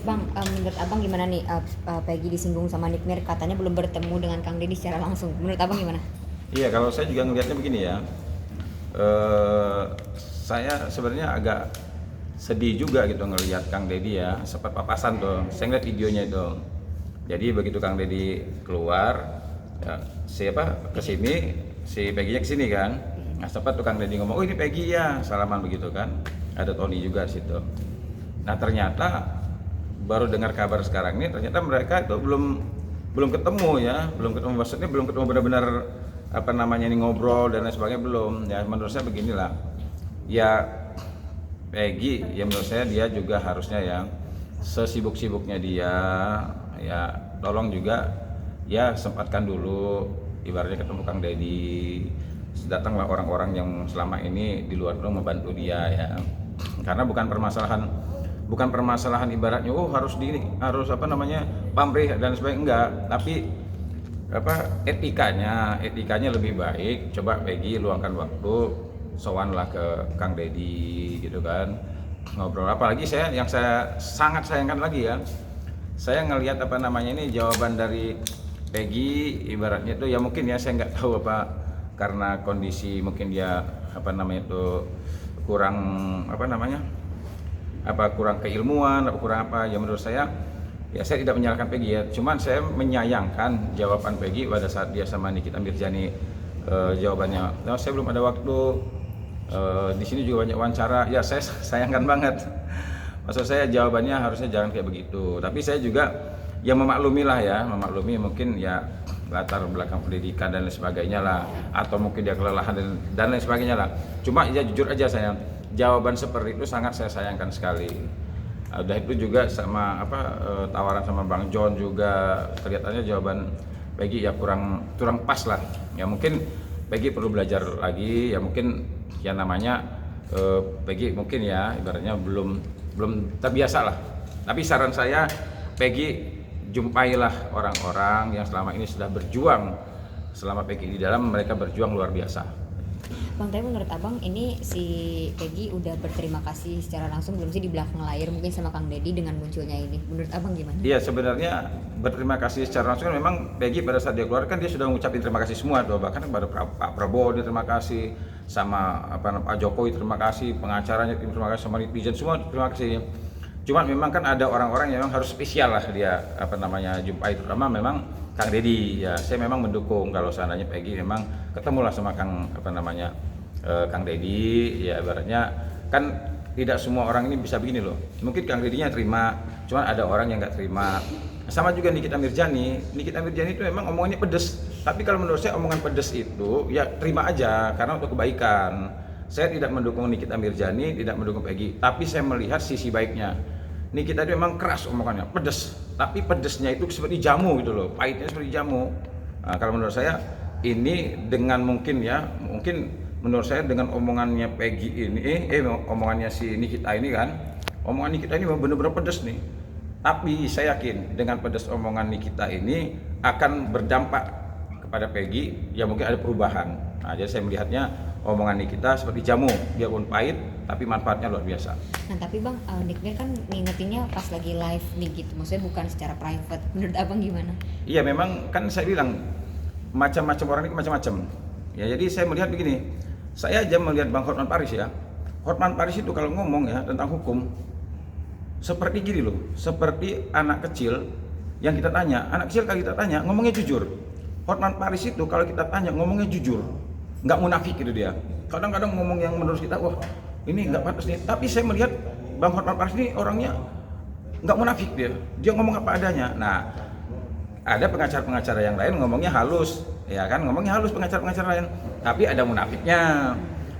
Bang, menurut abang gimana nih, Peggy disinggung sama Nick Mir, katanya belum bertemu dengan Kang Deddy secara langsung. Menurut abang gimana? Iya, kalau saya juga ngelihatnya begini ya. eh saya sebenarnya agak sedih juga gitu ngelihat Kang Deddy ya, sempat papasan tuh. Saya ngeliat videonya itu. Jadi begitu Kang Deddy keluar, ya, siapa ke sini, si Peggy-nya ke sini kan. Nah, sempat tuh Kang Deddy ngomong, "Oh, ini Peggy ya." Salaman begitu kan. Ada Tony juga di situ. Nah, ternyata baru dengar kabar sekarang ini, ternyata mereka itu belum belum ketemu ya, belum ketemu, maksudnya belum ketemu benar-benar apa namanya ini ngobrol dan lain sebagainya, belum ya. Menurut saya beginilah ya, Peggy ya, menurut saya dia juga harusnya yang sesibuk-sibuknya dia ya, tolong juga ya sempatkan dulu ibaratnya ketemu Kang Deddy, datanglah orang-orang yang selama ini di luar itu membantu dia ya. Karena bukan permasalahan ibaratnya oh harus harus apa namanya pamrih dan sebagainya, enggak, tapi apa etikanya lebih baik. Coba Peggy luangkan waktu, sowanlah ke Kang Deddy gitu kan, ngobrol. Apalagi saya sangat sayangkan lagi ya, saya ngelihat apa namanya ini jawaban dari Peggy ibaratnya itu ya, mungkin ya saya nggak tahu apa karena kondisi mungkin dia apa namanya itu kurang apa namanya apa kurang keilmuan, apa kurang apa ya. Menurut saya ya, saya tidak menyalahkan Peggy ya, cuman saya menyayangkan jawaban Peggy pada saat dia sama Nikita Mirzani. Jawabannya, nah, saya belum ada waktu, di sini juga banyak wawancara ya, saya sayangkan banget. Maksud saya jawabannya harusnya jangan kayak begitu, tapi saya juga ya memaklumi lah ya, memaklumi mungkin ya latar belakang pendidikan dan lain sebagainya lah, atau mungkin dia kelelahan dan lain sebagainya lah. Cuma ya jujur aja, saya jawaban seperti itu sangat saya sayangkan sekali. Udah itu juga sama apa tawaran sama Bang John juga kelihatannya jawaban Peggy ya kurang kurang pas lah. Ya mungkin Peggy perlu belajar lagi ya, mungkin ya namanya Peggy mungkin ya ibaratnya belum terbiasa lah. Tapi saran saya, Peggy jumpailah orang-orang yang selama ini sudah berjuang. Selama Peggy di dalam, mereka berjuang luar biasa. Bang, tapi menurut abang ini si Peggy udah berterima kasih secara langsung belum sih di belakang layar mungkin sama Kang Deddy dengan munculnya ini? Menurut abang gimana? Iya, sebenarnya berterima kasih secara langsung memang Peggy pada saat dia keluar kan dia sudah mengucapkan terima kasih semua tuh, bahkan kepada Pak Prabowo dia terima kasih, sama Pak Jokowi terima kasih, pengacaranya terima kasih, sama netizen semua terima kasih. Cuma memang kan ada orang-orang yang memang harus spesial lah dia apa namanya jumpai, terutama memang Kang Deddy ya. Saya memang mendukung kalau seandainya Peggy memang ketemulah sama Kang apa namanya Kang Deddy ya, ibaratnya kan tidak semua orang ini bisa begini loh. Mungkin Kang Deddy-nya terima, cuman ada orang yang nggak terima. Sama juga Nikita Mirzani itu memang omongannya pedes, tapi kalau menurut saya omongan pedes itu ya terima aja karena untuk kebaikan. Saya tidak mendukung Nikita Mirzani, tidak mendukung Peggy, tapi saya melihat sisi baiknya. Nikita itu memang keras omongannya, pedes, tapi pedesnya itu seperti jamu gitu loh, pahitnya seperti jamu. Nah, kalau menurut saya ini dengan mungkin menurut saya dengan omongannya Peggy ini, omongannya si Nikita ini kan, omongan Nikita ini benar-benar pedes nih. Tapi saya yakin dengan pedes omongan Nikita ini akan berdampak kepada Peggy, ya mungkin ada perubahan. Nah, jadi saya melihatnya omongan Nikita seperti jamu, biarpun pahit, tapi manfaatnya luar biasa. Nah tapi Bang, Nick Mir kan ngingetinnya pas lagi live nih gitu, maksudnya bukan secara private. Menurut abang gimana? Iya, memang kan saya bilang macam-macam orang ini macam-macam. Ya jadi saya melihat begini, saya aja melihat Bang Hotman Paris ya. Hotman Paris itu kalau ngomong ya tentang hukum seperti gini loh, seperti anak kecil yang kita tanya, anak kecil kalau kita tanya ngomongnya jujur. Hotman Paris itu kalau kita tanya ngomongnya jujur, nggak munafik gitu dia. Kadang-kadang ngomong yang menurut kita wah ini nggak pantas nih, tapi saya melihat Bang Hotman Paris ini orangnya nggak munafik, dia ngomong apa adanya. Nah, ada pengacara-pengacara yang lain ngomongnya halus, ya kan, ngomongnya halus pengacara-pengacara lain, tapi ada munafiknya.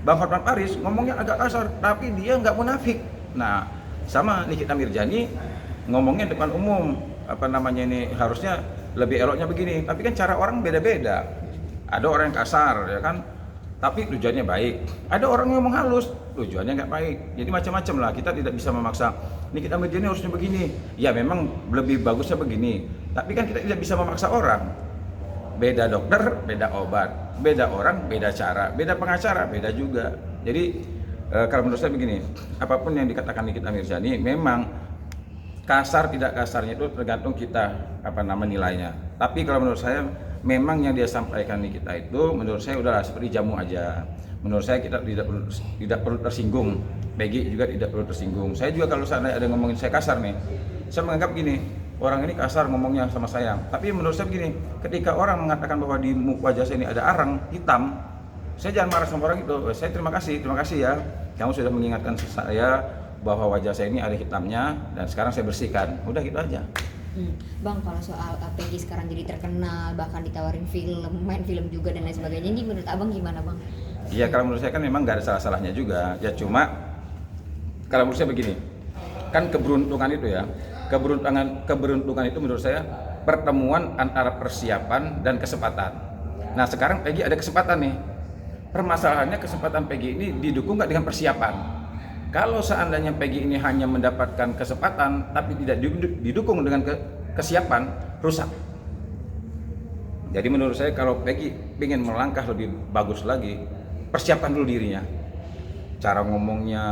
Bang Hotman Paris ngomongnya agak kasar, tapi dia nggak munafik. Nah, sama Nikita Mirzani ngomongnya depan umum, apa namanya ini harusnya lebih eloknya begini, tapi kan cara orang beda-beda. Ada orang yang kasar, ya kan, tapi tujuannya baik. Ada orang yang ngomong halus, tujuannya nggak baik. Jadi macam-macam lah. Kita tidak bisa memaksa. Nikita Mirzani harusnya begini. Ya memang lebih bagusnya begini. Tapi kan kita tidak bisa memaksa orang. Beda dokter, beda obat. Beda orang, beda cara. Beda pengacara, beda juga. Jadi kalau menurut saya begini, apapun yang dikatakan Nikita Mirzani memang kasar tidak kasarnya itu tergantung kita nilainya. Tapi kalau menurut saya memang yang dia sampaikan di kita itu menurut saya udahlah seperti jamu aja. Menurut saya kita tidak perlu tersinggung. Peggy juga tidak perlu tersinggung. Saya juga kalau seandainya ada ngomongin saya kasar nih, saya menganggap gini, orang ini kasar ngomongnya sama saya. Tapi menurut saya begini, ketika orang mengatakan bahwa di wajah saya ini ada arang hitam, saya jangan marah sama orang itu. Saya terima kasih ya. Kamu sudah mengingatkan saya bahwa wajah saya ini ada hitamnya dan sekarang saya bersihkan. Udah gitu aja. Bang, kalau soal Peggy sekarang jadi terkenal, bahkan ditawarin film, main film juga dan lain sebagainya, ini menurut abang gimana bang? Iya, kalau menurut saya kan memang nggak ada salah-salahnya juga. Ya cuma kalau menurut saya begini, kan keberuntungan itu ya, keberuntungan itu menurut saya pertemuan antara persiapan dan kesempatan. Nah sekarang Peggy ada kesempatan nih. Permasalahannya kesempatan Peggy ini didukung nggak dengan persiapan. Kalau seandainya Peggy ini hanya mendapatkan kesempatan tapi tidak didukung dengan kesiapan, rusak. Jadi menurut saya kalau Peggy ingin melangkah lebih bagus lagi, persiapkan dulu dirinya. Cara ngomongnya,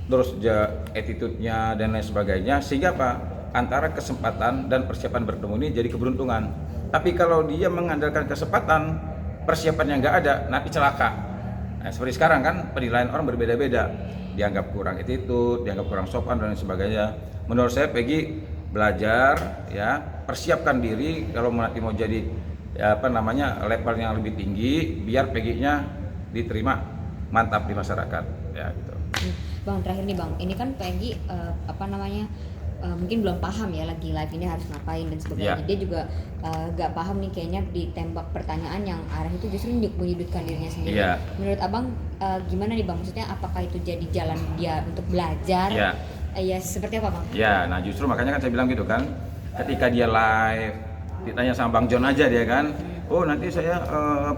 terus attitude-nya dan lain sebagainya, sehingga apa? Antara kesempatan dan persiapan bertemu ini jadi keberuntungan. Tapi kalau dia mengandalkan kesempatan, persiapannya nggak ada, nanti celaka. Nah, seperti sekarang kan penilaian orang berbeda-beda, dianggap kurang attitude, dianggap kurang sopan dan lain sebagainya. Menurut saya Peggy belajar ya, persiapkan diri kalau nanti mau jadi level yang lebih tinggi, biar Peggy-nya diterima mantap di masyarakat ya gitu. Bang, terakhir nih bang, ini kan Peggy mungkin belum paham ya lagi live ini harus ngapain dan sebagainya. Dia juga gak paham nih kayaknya ditembak pertanyaan yang arah itu justru menyudutkan dirinya sendiri. Menurut abang gimana nih bang? Maksudnya apakah itu jadi jalan dia untuk belajar? Ya seperti apa bang? Ya, nah justru makanya kan saya bilang gitu kan, ketika dia live ditanya sama Bang John aja dia kan, oh nanti saya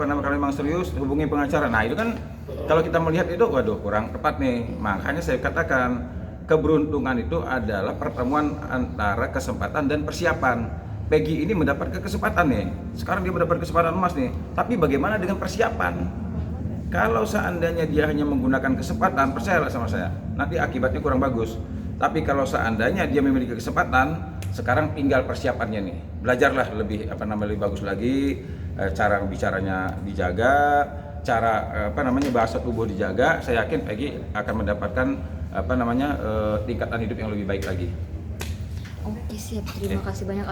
kalau memang serius hubungi pengacara. Nah itu kan kalau kita melihat itu waduh kurang tepat nih. Makanya saya katakan keberuntungan itu adalah pertemuan antara kesempatan dan persiapan. Peggy ini mendapat kesempatan nih. Sekarang dia mendapat kesempatan emas nih. Tapi bagaimana dengan persiapan? Kalau seandainya dia hanya menggunakan kesempatan, percayalah sama saya, nanti akibatnya kurang bagus. Tapi kalau seandainya dia memiliki kesempatan, sekarang tinggal persiapannya nih. Belajarlah lebih lebih bagus lagi, cara bicaranya dijaga, cara bahasa tubuh dijaga. Saya yakin Peggy akan mendapatkan tingkatan hidup yang lebih baik lagi. Oke, siap. Terima kasih banyak.